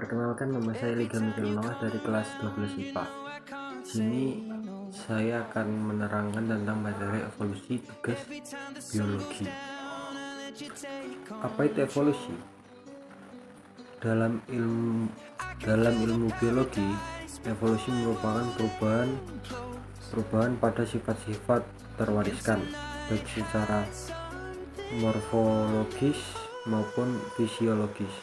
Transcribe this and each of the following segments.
Perkenalkan, nama saya Liga Mikil Noah dari kelas 12 IPA. Sini saya akan menerangkan tentang materi evolusi tugas biologi. Apa itu evolusi? Dalam ilmu biologi, evolusi merupakan perubahan pada sifat-sifat terwariskan, baik secara morfologis maupun fisiologis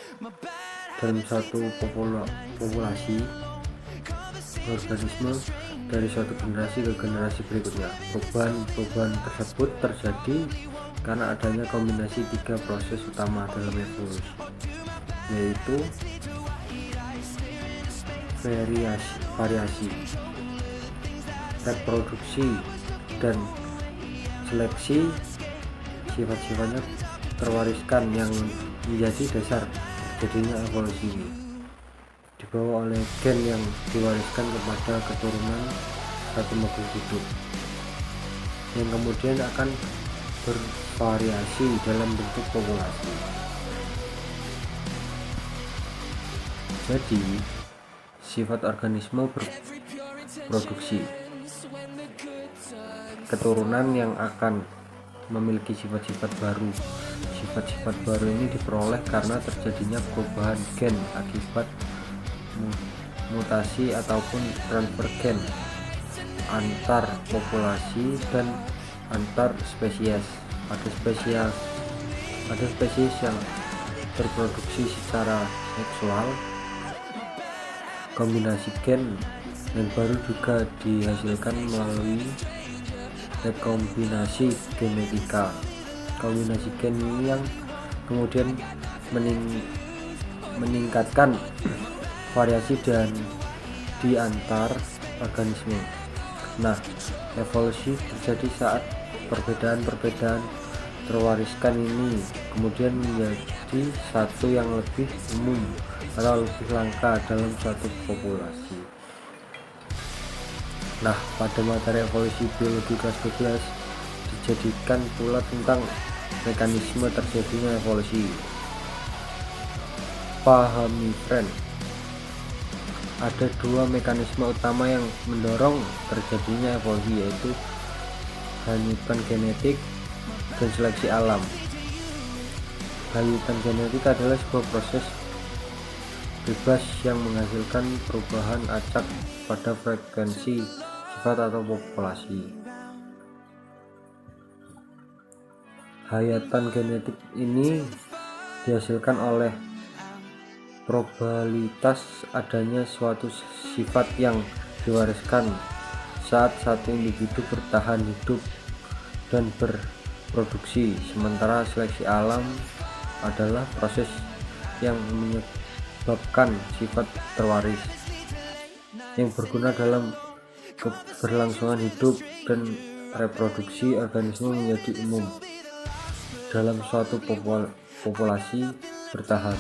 dalam satu populasi organisme dari suatu generasi ke generasi berikutnya. Perubahan tersebut terjadi karena adanya kombinasi tiga proses utama dalam evolusi, yaitu variasi, reproduksi, dan seleksi. Sifat-sifatnya terwariskan yang menjadi dasar terjadinya evolusi ini dibawa oleh gen yang diwariskan kepada keturunan satu makhluk hidup yang kemudian akan bervariasi dalam bentuk populasi. Jadi sifat organisme berproduksi keturunan yang akan memiliki sifat-sifat baru. Sifat-sifat baru ini diperoleh karena terjadinya perubahan gen akibat mutasi ataupun transfer gen antar populasi dan antar spesies. Pada spesies yang berproduksi secara seksual, kombinasi gen yang baru juga dihasilkan melalui rekombinasi genetika. Kombinasi gen ini yang kemudian meningkatkan variasi dan di antar organisme. Nah, evolusi terjadi saat perbedaan terwariskan ini kemudian menjadi satu yang lebih umum atau lebih langka dalam suatu populasi. Nah, pada materi evolusi biologi kelas 12 dijadikan pula tentang mekanisme terjadinya evolusi. Pahami, friend. Ada dua mekanisme utama yang mendorong terjadinya evolusi, yaitu hanyutan genetik dan seleksi alam. Hanyutan genetik adalah sebuah proses bebas yang menghasilkan perubahan acak pada frekuensi sifat atau populasi. Hayatan genetik ini dihasilkan oleh probabilitas adanya suatu sifat yang diwariskan saat satu individu bertahan hidup dan berproduksi, sementara seleksi alam adalah proses yang menyebabkan sifat terwaris yang berguna dalam keberlangsungan hidup dan reproduksi organisme menjadi umum dalam suatu populasi bertahap.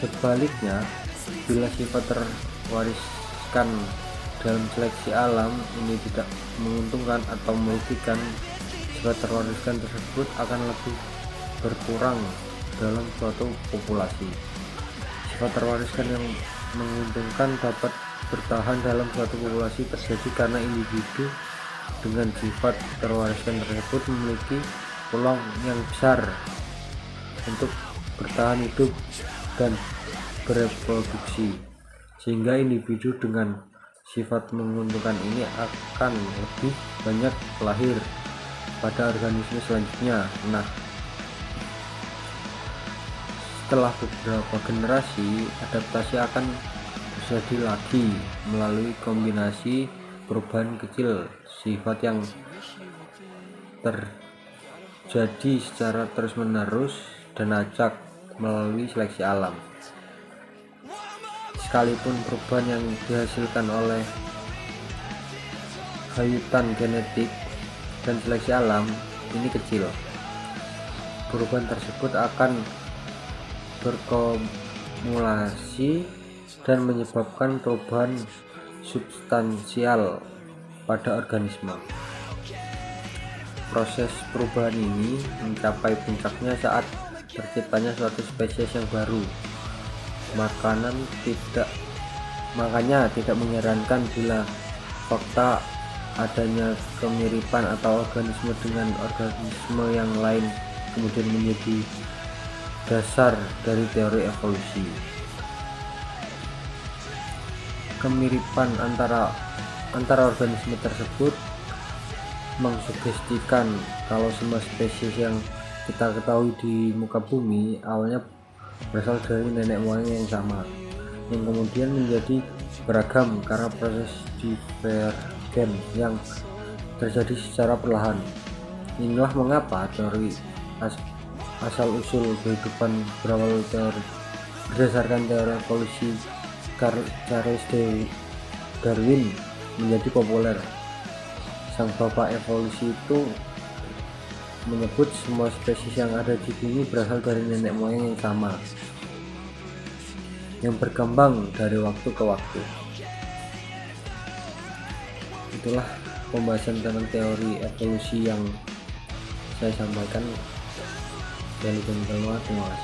Sebaliknya, bila sifat terwariskan dalam seleksi alam ini tidak menguntungkan atau merugikan, sifat terwariskan tersebut akan lebih berkurang dalam suatu populasi. Sifat terwariskan yang menguntungkan dapat bertahan dalam suatu populasi terjadi karena individu dengan sifat terwariskan tersebut memiliki peluang yang besar untuk bertahan hidup dan bereproduksi, sehingga individu dengan sifat menguntungkan ini akan lebih banyak lahir pada organisme selanjutnya. Nah, setelah beberapa generasi, adaptasi akan terjadi lagi melalui kombinasi perubahan kecil sifat yang terjadi secara terus-menerus dan acak melalui seleksi alam. Sekalipun perubahan yang dihasilkan oleh hayutan genetik dan seleksi alam ini kecil, perubahan tersebut akan berkumulasi dan menyebabkan perubahan substansial pada organisme. Proses perubahan ini mencapai puncaknya saat terciptanya suatu spesies yang baru. Makanya tidak mengherankan bila fakta adanya kemiripan atau organisme dengan organisme yang lain kemudian menjadi dasar dari teori evolusi. Kemiripan antara organisme tersebut mengsugestikan kalau semua spesies yang kita ketahui di muka bumi awalnya berasal dari nenek moyang yang sama, yang kemudian menjadi beragam karena proses divergen yang terjadi secara perlahan. Inilah mengapa teori asal-usul kehidupan berawal berdasarkan teori evolusi Charles Darwin menjadi populer. Sang bapak evolusi itu menyebut semua spesies yang ada di bumi berasal dari nenek moyang yang sama, yang berkembang dari waktu ke waktu. Itulah pembahasan tentang teori evolusi yang saya sampaikan. Terima kasih.